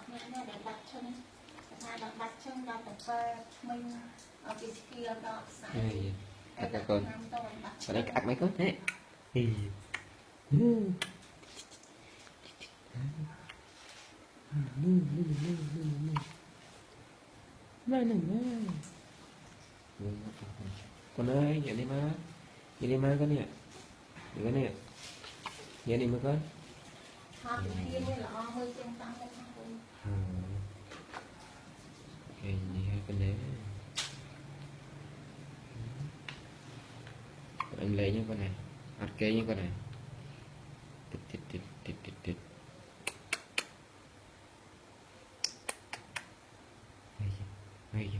nhà nhà để đặt chân đặt chân đặt tập mình ở cái kia đó sai các con ở đây cắt mấy con thế con ơi vậy đi má con nè đi con nè vậy đi má con cái gì hai con đấy anh lấy nhá con này hạt kê nhá con này tít hay